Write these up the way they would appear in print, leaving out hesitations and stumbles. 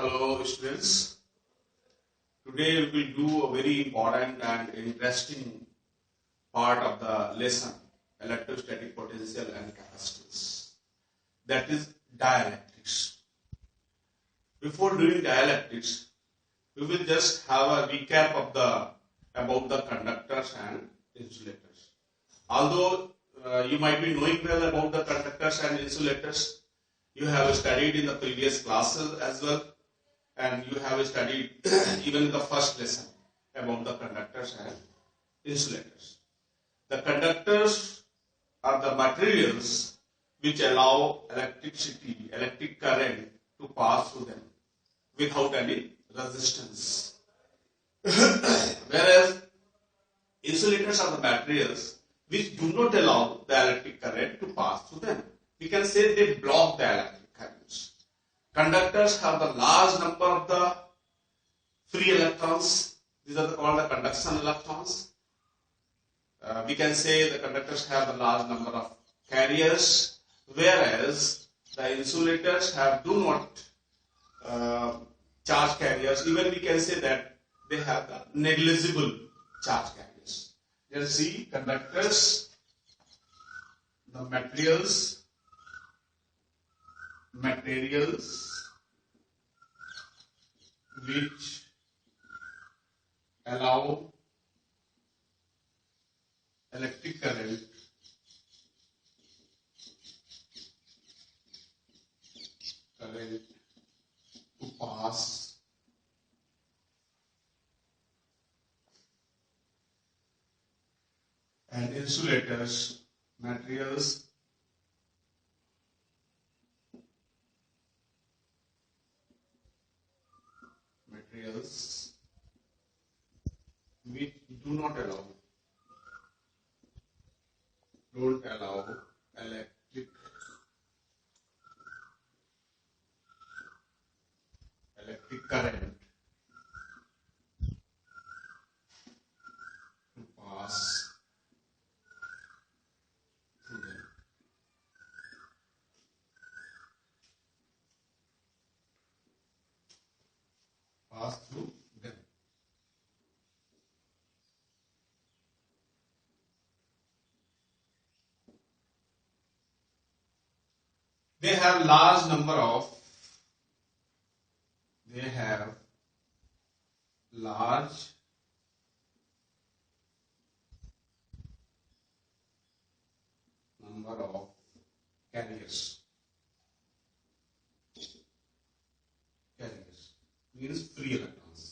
Hello students, today we will do a very important and interesting part of the lesson, electrostatic potential and capacitance, that is dielectrics. Before doing dielectrics, we will just have a recap of about the conductors and insulators. Although you might be knowing well about the conductors and insulators, you have studied in the previous classes as well, and you have studied even in the first lesson about the conductors and insulators. The conductors are the materials which allow electric current to pass through them without any resistance. Whereas insulators are the materials which do not allow the electric current to pass through them. We can say they block the electric currents. Conductors have the large number of the free electrons. These are called the conduction electrons. We can say the conductors have a large number of carriers, whereas the insulators do not charge carriers. Even we can say that they have the negligible charge carriers. Let's see conductors, the materials which allow electric current to pass and insulators, materials which don't allow electric current to pass through them. They have large number of carriers. Carriers means free electrons.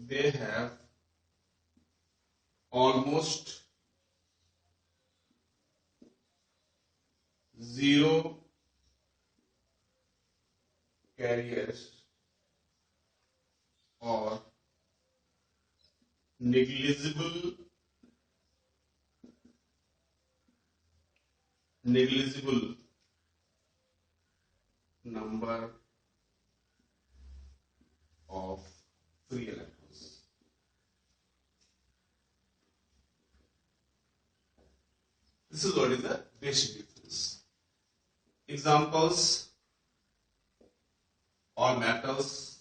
They have almost zero carriers or negligible number of free electrons. This is what is the basic difference. Examples: all metals,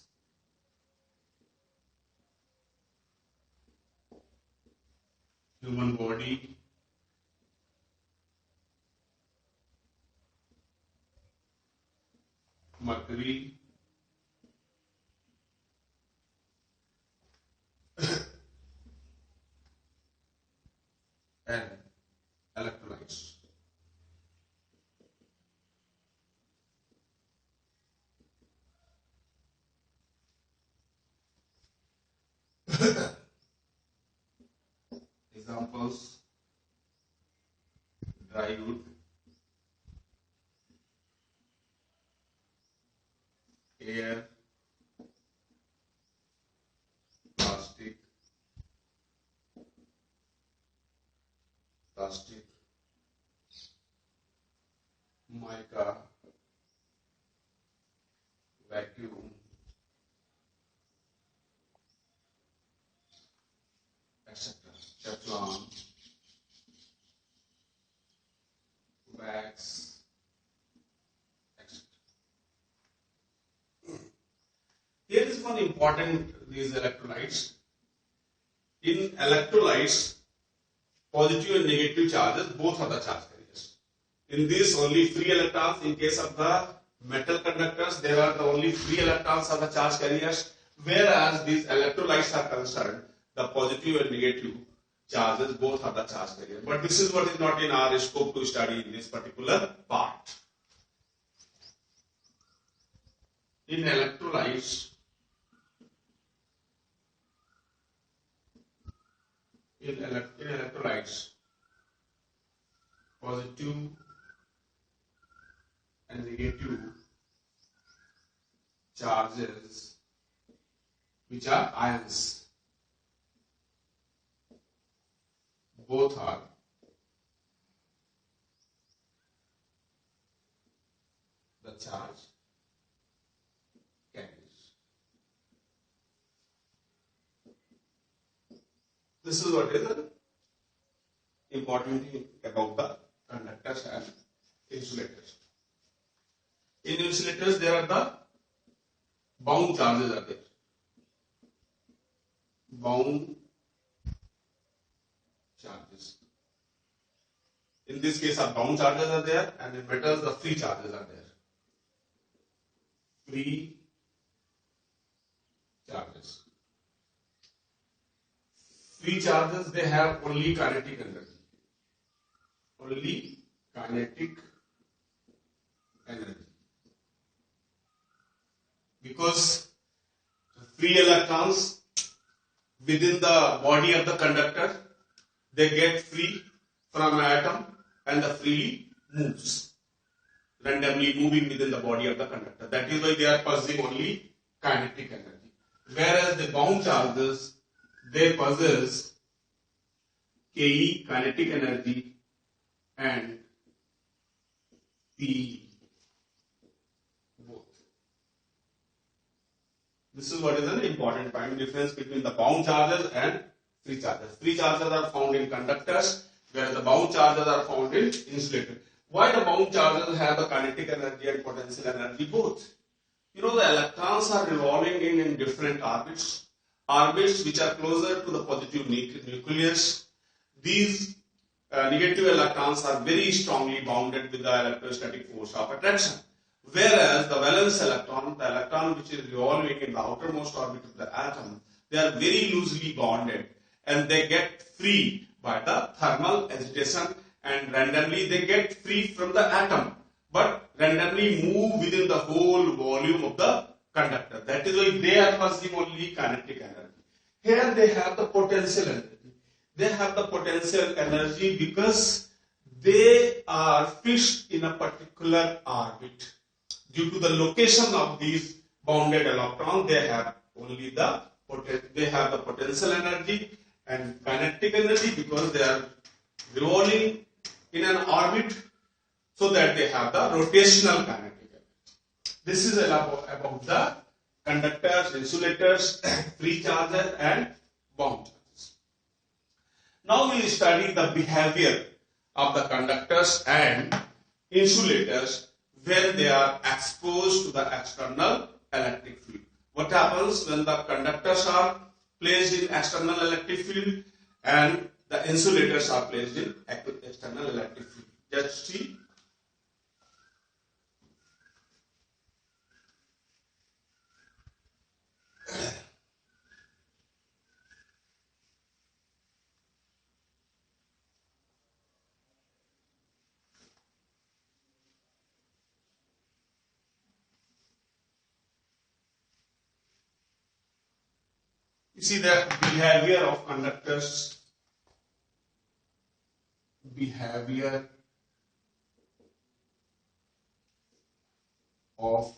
human body, mercury, and electrolytes. Examples: dry wood, air, plastic, mica, vacuum, etc. Teflon, wax, etc. Here is one important these electrolytes. In electrolytes, positive and negative charges both are the charge carriers. In this, only free electrons. In case of the metal conductors, there are the only free electrons are the charge carriers. Whereas these electrolytes are concerned, the positive and negative charges both are the charge carriers. But this is what is not in our scope to study in this particular part. In electrolytes, positive and negative charges, which are ions, both are the charge carriers. This is what is the important thing about the conductors and insulators. In insulators, there are the bound charges are there. Bound charges. In this case, our bound charges are there, and in metals, the free charges are there. Free charges. Free charges, they have only kinetic energy. Only kinetic energy. Because free electrons within the body of the conductor, they get free from atom and the freely moves, randomly moving within the body of the conductor. That is why they are possessing only kinetic energy. Whereas the bound charges, they possess Ke, kinetic energy, and Pe, both. This is what is an important point, difference between the bound charges and free charges. Free charges are found in conductors, whereas the bound charges are found in insulators. Why the bound charges have the kinetic energy and potential energy both? You know, the electrons are revolving in different orbits which are closer to the positive nucleus. These negative electrons are very strongly bounded with the electrostatic force of attraction. Whereas the valence electron, the electron which is revolving in the outermost orbit of the atom, they are very loosely bonded and they get free by the thermal agitation, and randomly they get free from the atom, but randomly move within the whole volume of the conductor. That is why they are possessing only kinetic energy. Here they have the potential energy. They have the potential energy because they are fixed in a particular orbit. Due to the location of these bounded electrons, they have only the potential energy and kinetic energy because they are revolving in an orbit, so that they have the rotational kinetic energy. This is about the conductors, insulators, free charges and bound charges. Now we will study the behavior of the conductors and insulators when they are exposed to the external electric field. What happens when the conductors are placed in external electric field and the insulators are placed in external electric field? Just see. You see the behavior of conductors, behavior of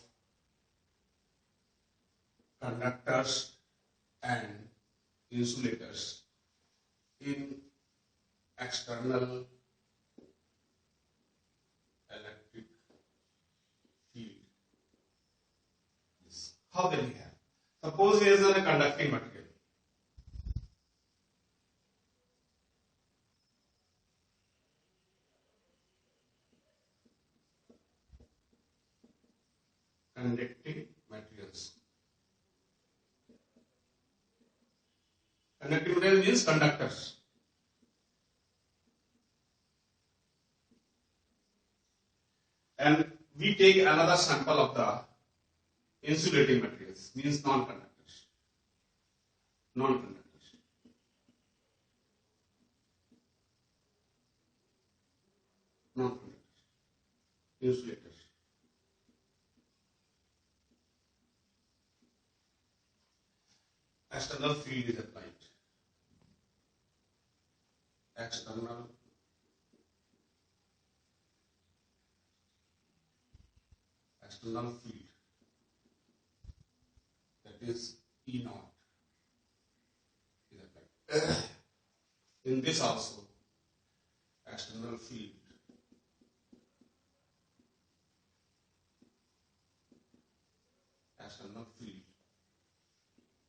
conductors and insulators in external electric field. How they behave? Suppose here is a conducting material. Conducting material means conductors. And we take another sample of the insulating materials, means non-conductors. Non-conductors. Non-conductors. Insulators. External field is applied. External field, that is E naught, is applied. In this also, external field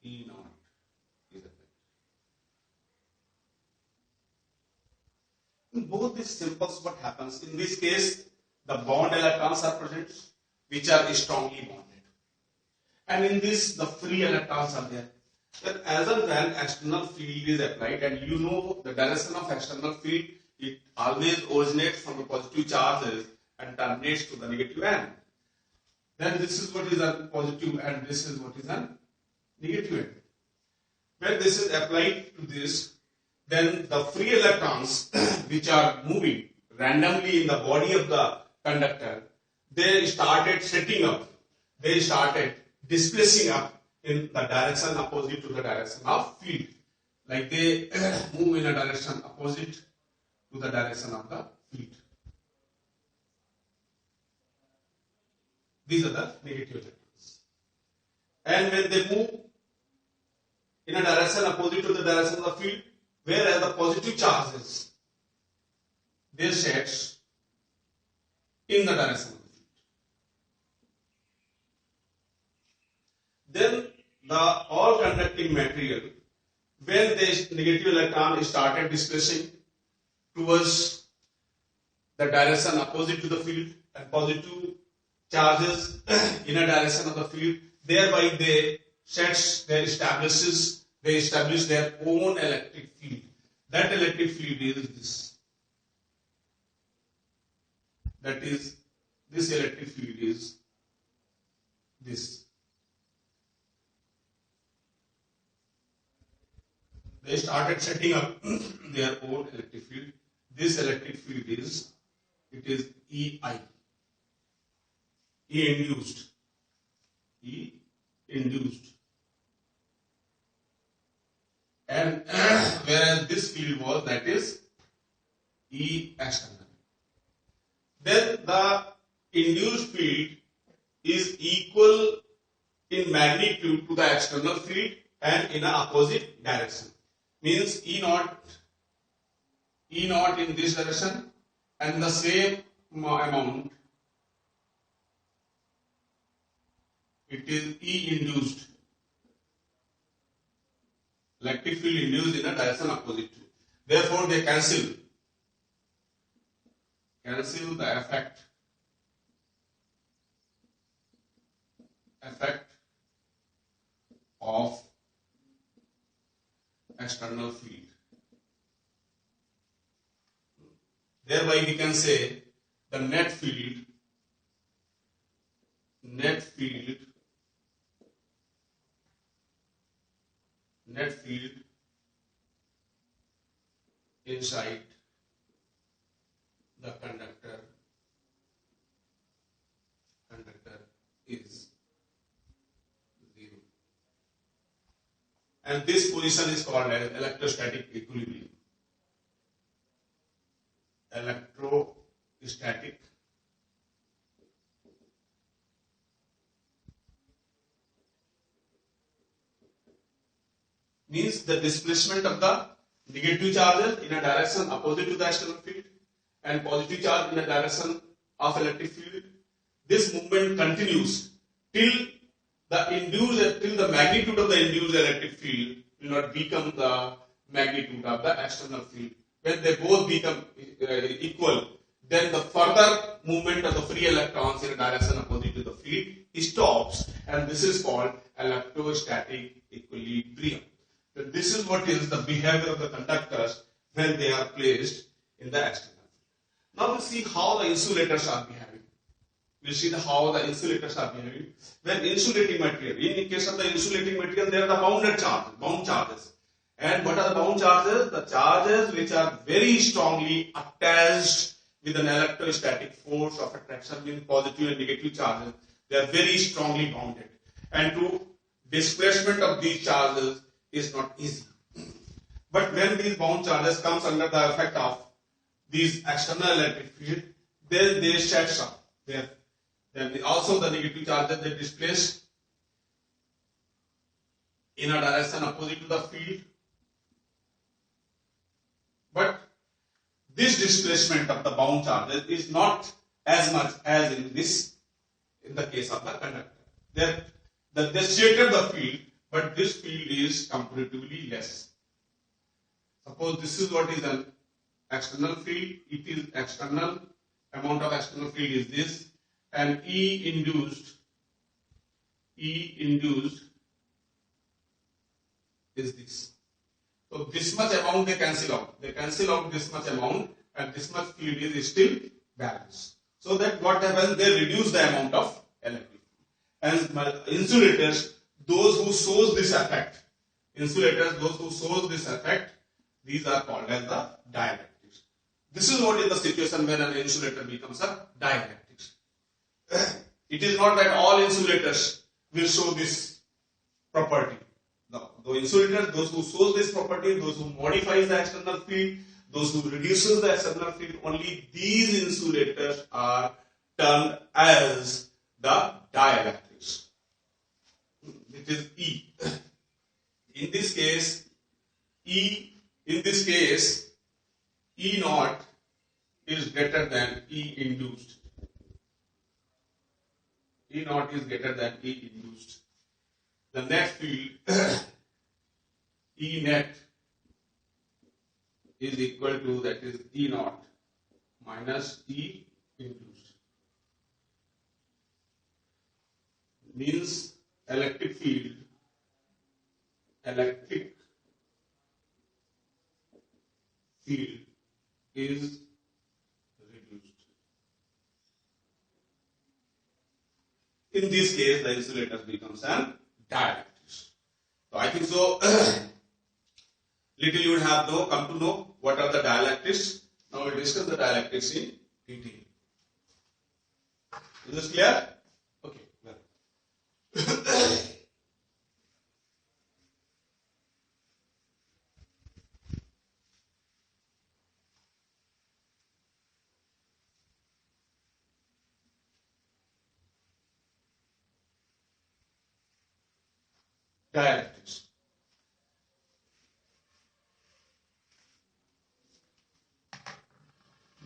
E naught is applied. In both these symbols, what happens? In this case, the bond electrons are present, which are strongly bonded. And in this, the free electrons are there. Then as and when external field is applied, and you know the direction of external field, it always originates from the positive charges and terminates to the negative end. Then this is what is a positive and this is what is a negative end. When this is applied to this, then the free electrons which are moving randomly in the body of the conductor, they started setting up, they started displacing up in the direction opposite to the direction of field. Like they move in a direction opposite to the direction of the field. These are the negative electrons. And when they move in a direction opposite to the direction of the field, whereas the positive charges, they set in the direction of the field. Then the all conducting material, when the negative electron started displacing towards the direction opposite to the field and positive charges in a direction of the field, thereby they establish their own electric field. That electric field is this. That is, this electric field is this. They started setting up their own electric field. This electric field is, it is EI. E induced. E induced. And whereas this field was, that is E external. Then the induced field is equal in magnitude to the external field and in an opposite direction. Means E naught in this direction and the same amount, it is E induced. Electric field induced in a direction opposite to. Therefore, they cancel the effect of external field. Thereby, we can say the net field inside the conductor is 0. And this position is called as electrostatic equilibrium. Electrostatic means the displacement of the negative charges in a direction opposite to the external field and positive charge in a direction of electric field. This movement continues till the magnitude of the induced electric field will not become the magnitude of the external field. When they both become equal, then the further movement of the free electrons in a direction opposite to the field stops, and this is called electrostatic equilibrium. that this is what is the behavior of the conductors when they are placed in the external. Now we see how the insulators are behaving. We see how the insulators are behaving. When insulating material, in case of the insulating material, there are the bound charges. And what are the bound charges? The charges which are very strongly attached with an electrostatic force of attraction, means positive and negative charges. They are very strongly bounded. And to displacement of these charges is not easy. But when these bound charges comes under the effect of these external electric field, then they shed up. Then also the negative charges they displace in a direction opposite to the field. But this displacement of the bound charges is not as much as in the case of the conductor. They shatter the field, but this field is comparatively less. Suppose this is what is an external field. It is external, amount of external field is this, and E induced is this. So this much amount they cancel out. They cancel out this much amount, and this much field is still balanced. So that what happens, they reduce the amount of electric field. And insulators, those who shows this effect, these are called as the dielectrics. This is what is the situation when an insulator becomes a dielectric. It is not that all insulators will show this property. No, the insulators, those who shows this property, those who modifies the external field, those who reduces the external field, only these insulators are termed as the dielectrics. It is E. In this case, E naught is greater than E induced. E naught is greater than E induced. The net field E net is equal to, that is E naught minus E induced. Means electric field is reduced. In this case, the insulator becomes an dielectric. So I think so. Little you would have come to know what are the dielectrics. Now we'll discuss the dielectrics in detail. Is this clear? Okay. Well. Dielectrics.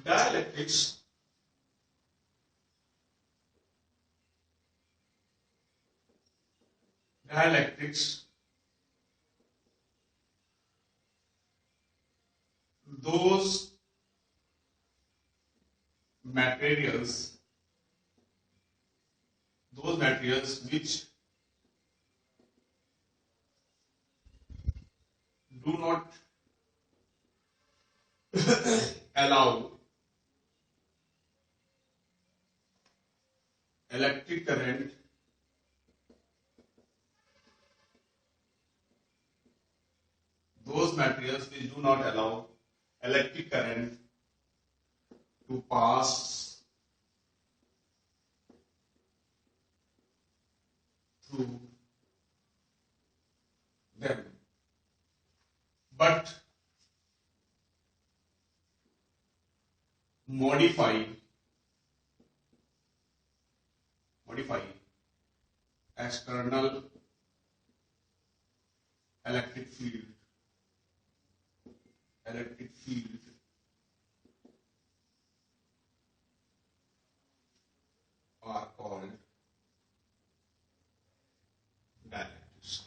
Dielectrics, those materials which do not allow electric current to pass through them, but modify external electric field are called dielectrics.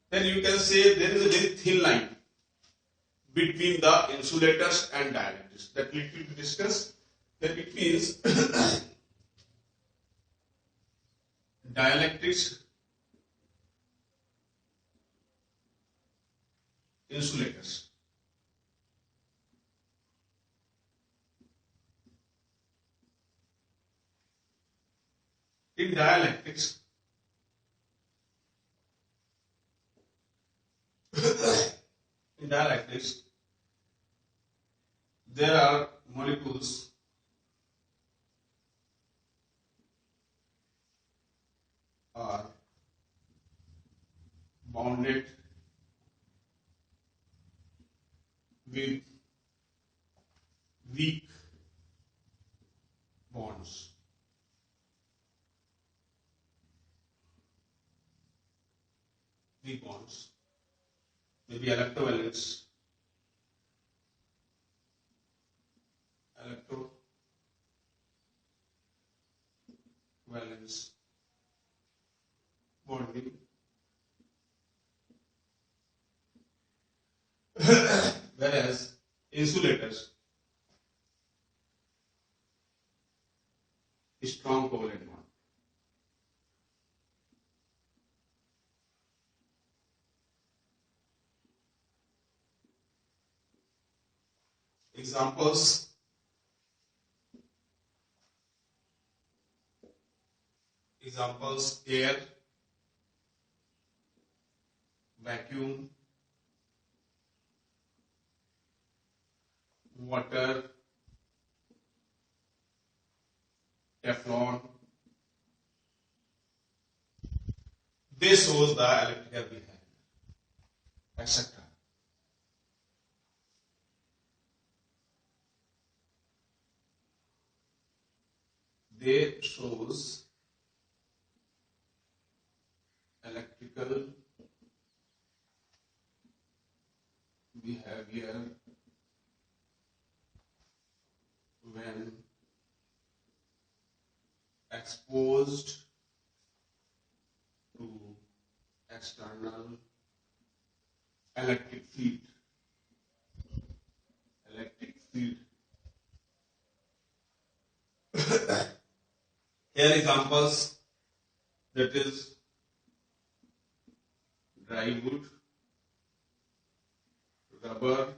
Then you can say there is a very thin line between the insulators and dielectrics that we will discuss. That it means dielectrics, insulators. In dielectrics, there are molecules are bounded with weak bonds. Weak bonds, maybe electrovalence, bonding. Whereas insulators, strong covalent bond. Examples: air, vacuum, water, Teflon. This shows the electrical behavior, etc. They shows electrical behavior when exposed to external electric field. Here examples, that is dry wood, rubber,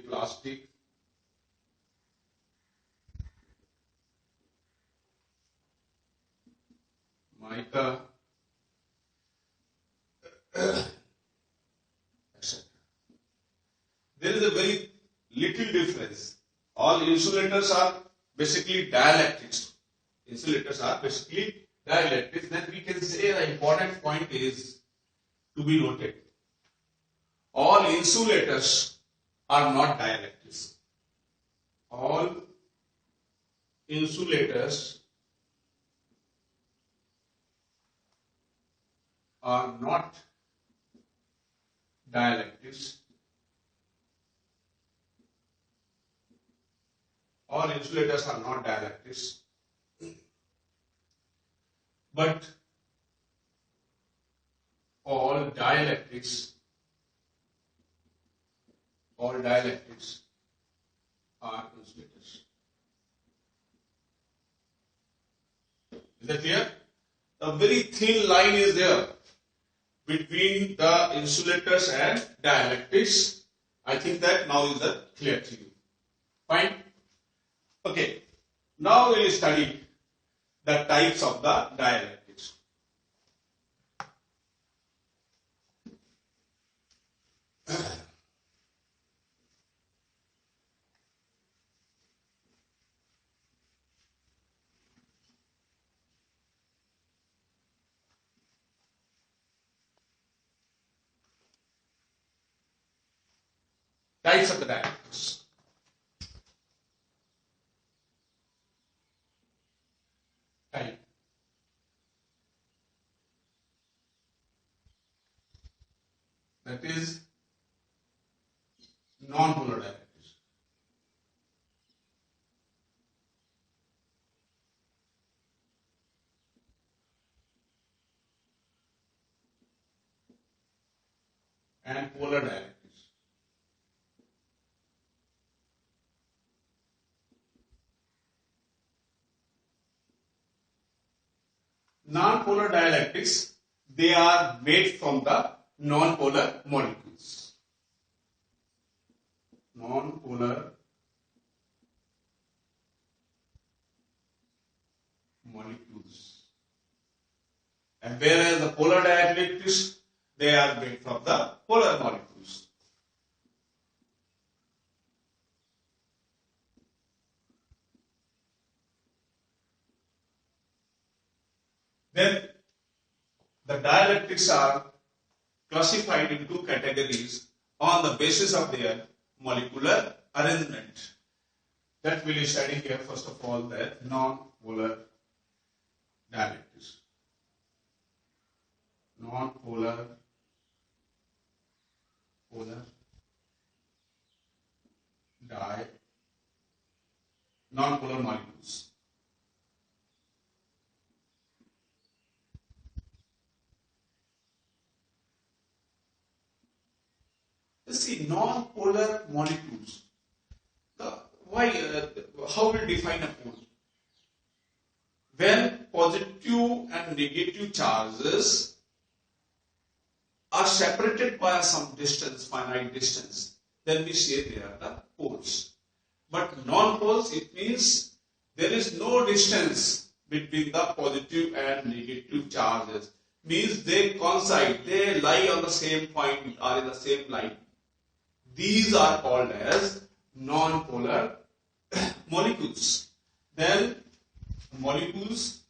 plastic, mica, etc. There is a very little difference. All insulators are basically dielectrics. Then we can say the important point is to be noted. All insulators are not dielectrics. All insulators are not dielectrics. All insulators are not dielectrics, but all dielectrics are insulators. Is that clear? A very thin line is there between the insulators and dielectrics. I think that now is clear to you. Fine. Okay. Now we will study the types of the dielectrics. Types of the dielectrics. Type. That is non-polar dielectrics. And polar dielectrics. Non-polar dielectrics, they are made from the non-polar molecules. Non-polar molecules. And whereas the polar dielectrics, they are made from the polar molecules. Then the dielectrics are classified in two categories on the basis of their molecular arrangement. That we will study here first of all, that non-polar dielectrics. Non-polar, polar, non-polar molecules. Let's see, non-polar molecules. How will define a pole? When positive and negative charges are separated by some distance, finite distance, then we say they are the poles. But non-poles, it means there is no distance between the positive and negative charges. Means they coincide, they lie on the same point or in the same line. These are called as non-polar molecules. Then the molecules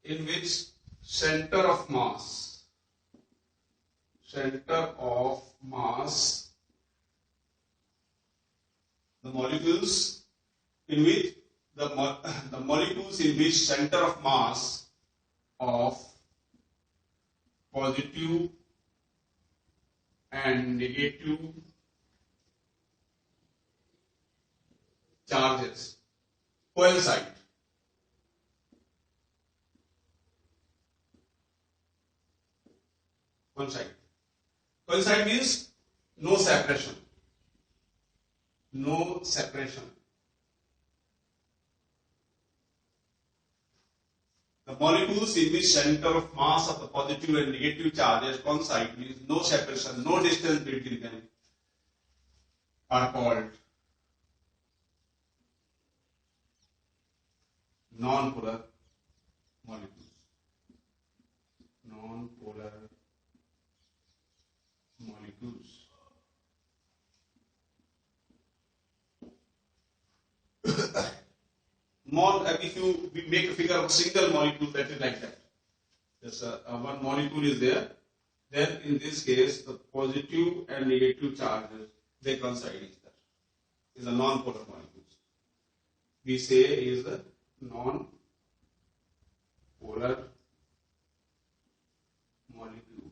in which center of mass the molecules in which the molecules in which center of mass of positive and negative charges coincide. Coincide means no separation. No separation. The molecules in which center of mass of the positive and negative charges coincide means no separation, no distance between them, are called non-polar molecules. Non-polar molecules. If you make a figure of a single molecule, that is like that. There's one molecule is there. Then in this case, the positive and negative charges, they coincide each other. Is a non-polar molecules. We say is a non-polar molecule.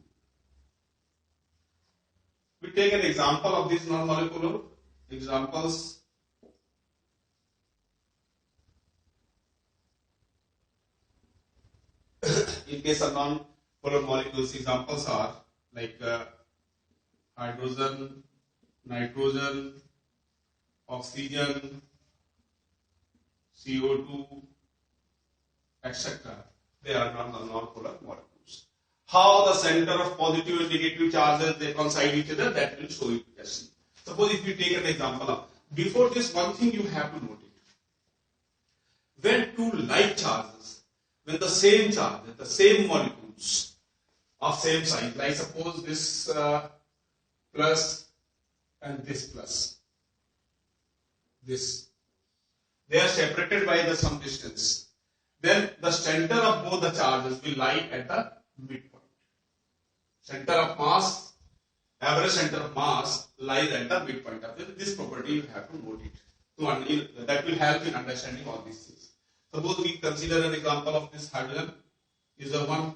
We take an example of these non-molecular examples. In case of non-polar molecules, examples are like hydrogen, nitrogen, oxygen, CO2, etc. They are non-polar molecules. How the center of positive and negative charges they coincide each other, that will show you question. Suppose if you take an example of, before this, one thing you have to note it. When two like charges, when the same charges, the same molecules of same size, like suppose this plus and this plus, this, they are separated by some distance, then the center of both the charges will lie at the midpoint. Center of mass, average center of mass lies at the midpoint of it. This property you have to note it. That will help in understanding all these things. Suppose we consider an example of this hydrogen. Is a one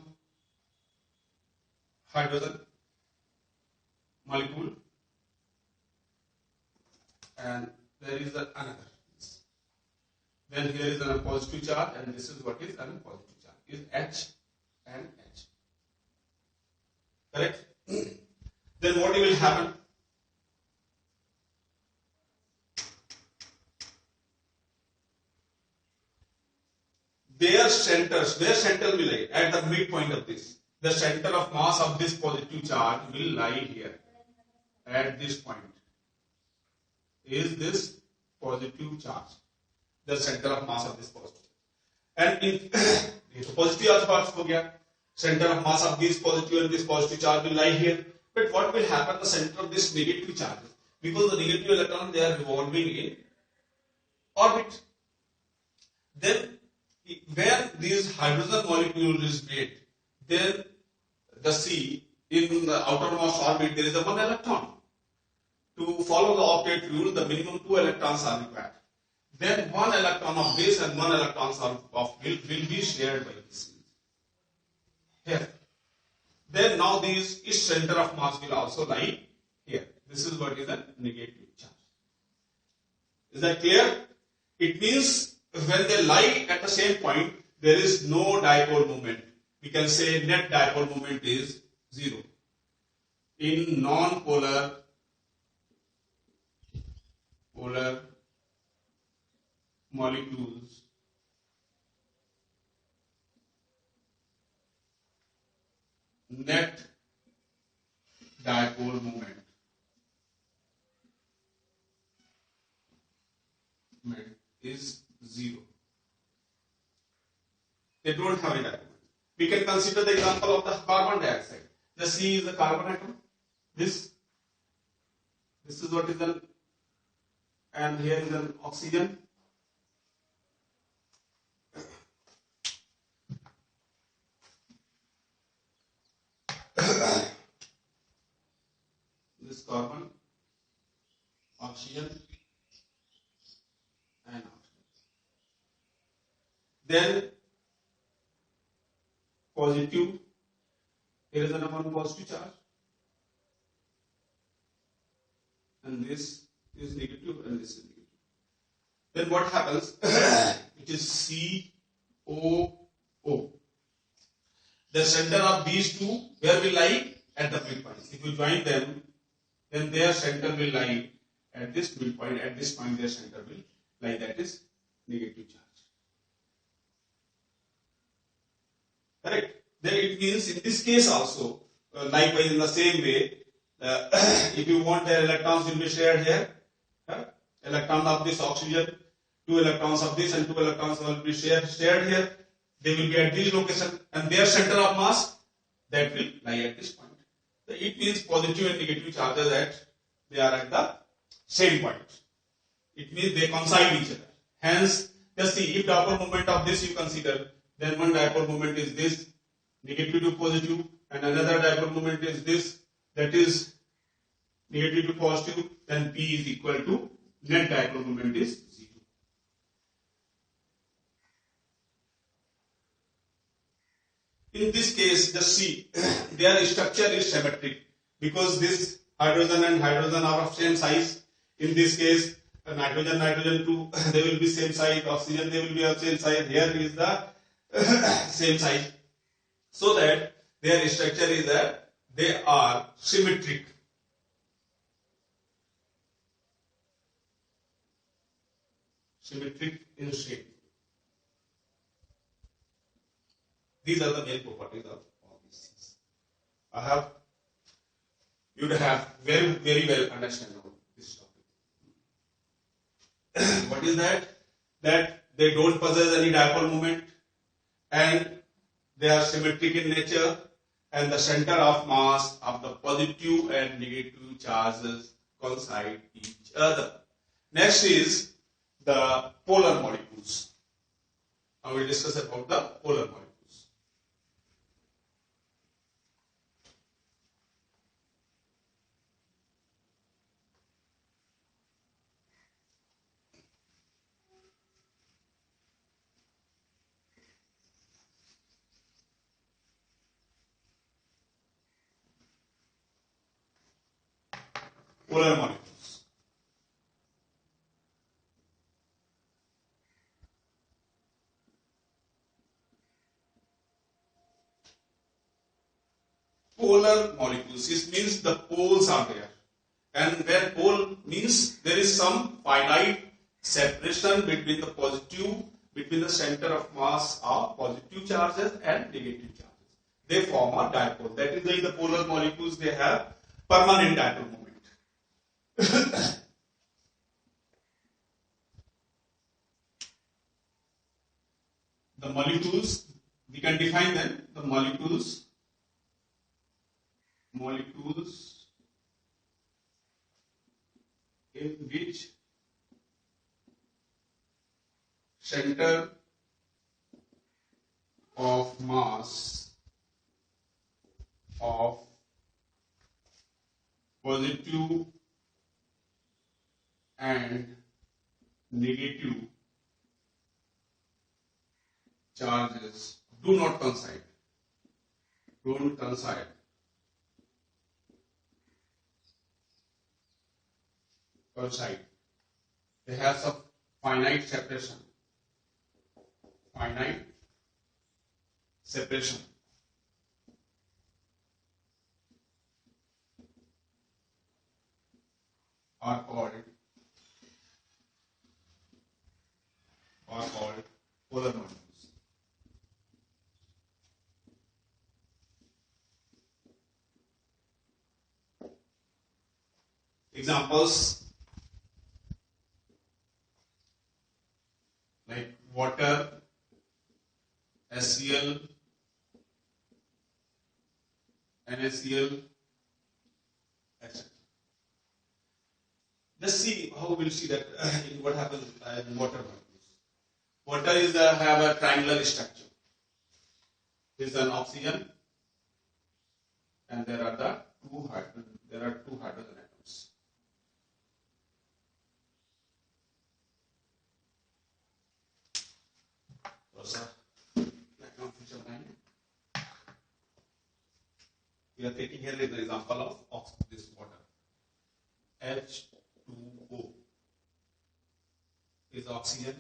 hydrogen molecule, and there is another. Then here is a positive charge, and this is what is a positive charge. Is H and H. Correct? Then what will happen? Their center will lie at the midpoint of this. The center of mass of this positive charge will lie here at this point. Is this positive charge? The center of mass of this positive. And in positive charge हो गया. Center of mass of this positive and this positive charge will lie here. But what will happen? The center of this negative charge, because the negative electron they are revolving in orbit. Then when this hydrogen molecule is made, then the C in the outermost orbit there is a one electron. To follow the octet rule, the minimum 2 electrons are required. Then one electron of this and one electron of will be shared by this here. Then now this each center of mass will also lie here. This is what is a negative charge. Is that clear? It means when they lie at the same point, there is no dipole moment. We can say net dipole moment is 0. In non-polar molecules, net dipole moment is 0. They don't have a dipole. We can consider the example of the carbon dioxide. The C is the carbon atom. This is what is an, and here is an oxygen. This carbon, oxygen, and oxygen. Then positive, here is another one positive charge, and this is negative and this is negative. Then what happens? It is COO. The center of these two, where will lie? At the midpoint. If you join them, then their center will lie at this midpoint. At this point, their center will lie. That is negative charge. Correct? Then it means in this case also, likewise in the same way, if you want the electrons will be shared here, electron of this oxygen, 2 electrons of this and 2 electrons will be shared here. They will be at this location, and their center of mass that will lie at this point. So it means positive and negative charges they are at the same point. It means they coincide each other. Hence, just see if dipole moment of this you consider, then one dipole moment is this, negative to positive, and another dipole moment is this, that is negative to positive, then P is equal to net dipole moment is 0. In this case, just see, their structure is symmetric because this hydrogen and hydrogen are of same size. In this case, nitrogen 2, they will be same size, oxygen they will be of same size, here is the same size. So that their structure is that they are symmetric. Symmetric in shape. These are the main properties of all these things. You would have very well understand about this topic. What is that? That they don't possess any dipole moment, and they are symmetric in nature, and the center of mass of the positive and negative charges coincide each other. Next is the polar molecules. Now we will discuss about the polar molecules. Polar molecules. polar molecules. This means the poles are there. And where pole means there is some finite separation between the positive, between the center of mass of positive charges and negative charges. They form a dipole. That is why the polar molecules, they have permanent dipole moment. The molecules, we can define them. The molecules in which center of mass of positive and negative charges do not coincide. Don't coincide. They have some finite separation. Finite separation. Are called polar molecules. Examples like water, HCl, NaCl, etc. Let's see how we'll see that what happens in water molecules. Water is have a triangular structure. There is an oxygen, and there are two hydrogen atoms. We are taking here an example of this water. H2O is oxygen.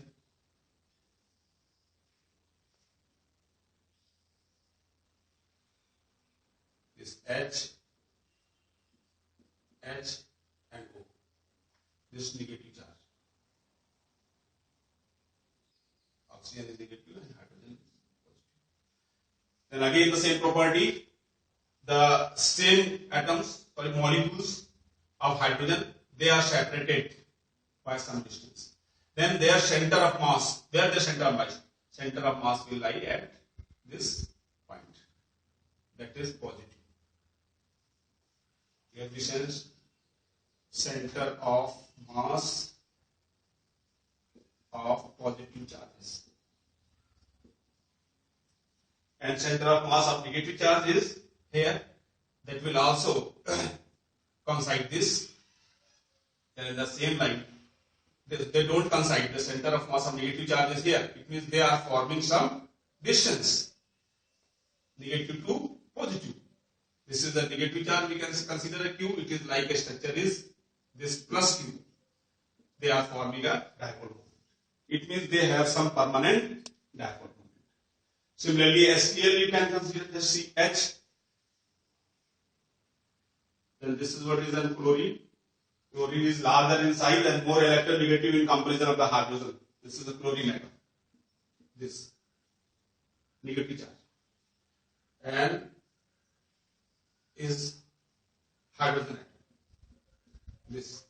This H and O. This negative charge. Oxygen is negative and hydrogen is positive. Then again the same property. The same atoms or molecules of hydrogen, they are separated by some distance. Then their center of mass, where the center of mass will lie at this point. That is positive. Here this is center of mass of positive charges. And center of mass of negative charge is here. That will also coincide this. They are in the same line. They don't coincide. The center of mass of negative charge is here. It means they are forming some distance. Negative to positive. This is the negative charge. We can consider a Q. It is like a structure is this plus Q. They are forming a dipole moment. It means they have some permanent dipole moment. Similarly, HCl you can consider the CH. Then this is what is an chlorine. Chlorine is larger in size and more electronegative in comparison of the hydrogen. This is the chlorine atom. This negative charge. And is hydrogen atom. This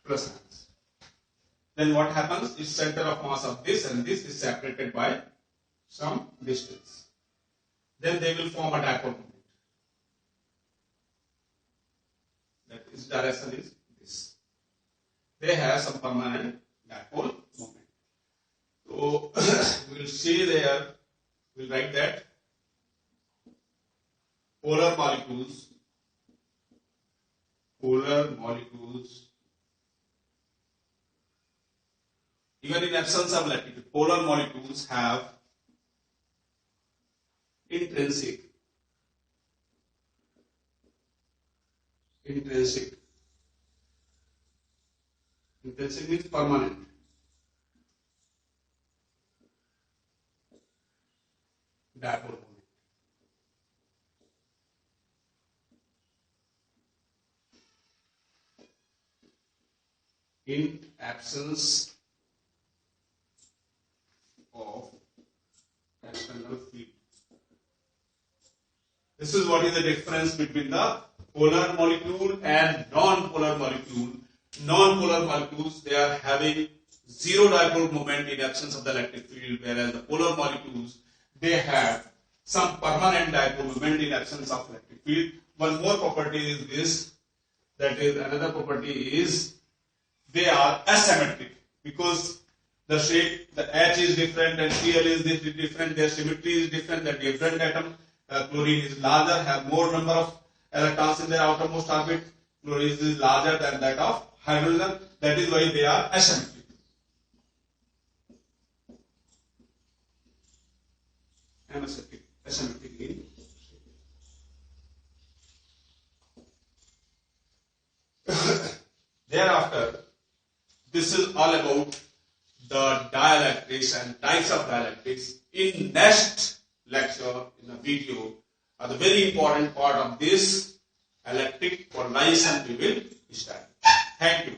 plus signs. Then what happens is center of mass of this and this is separated by some distance. Then they will form a dipole moment. That is direction is this. They have some permanent dipole moment. So we will see there, we will write that polar molecules even in absence of latitude, polar molecules have intrinsic means permanent dipole moment. in absence of external field. This is what is the difference between the polar molecule and non-polar molecule. Non-polar molecules, they are having zero dipole moment in absence of the electric field, whereas the polar molecules, they have some permanent dipole moment in absence of electric field. One more property is this, that is another property is they are asymmetric, because the shape, the H is different and Cl is different, their symmetry is different, the different atom. Chlorine is larger, have more number of electrons in their outermost orbit. Chlorine is larger than that of hydrogen. That is why they are asymmetric. Asymmetric in thereafter, this is all about the dielectrics and types of dielectrics. In next lecture, in a video, the very important part of this electric polarization we will study. Thank you.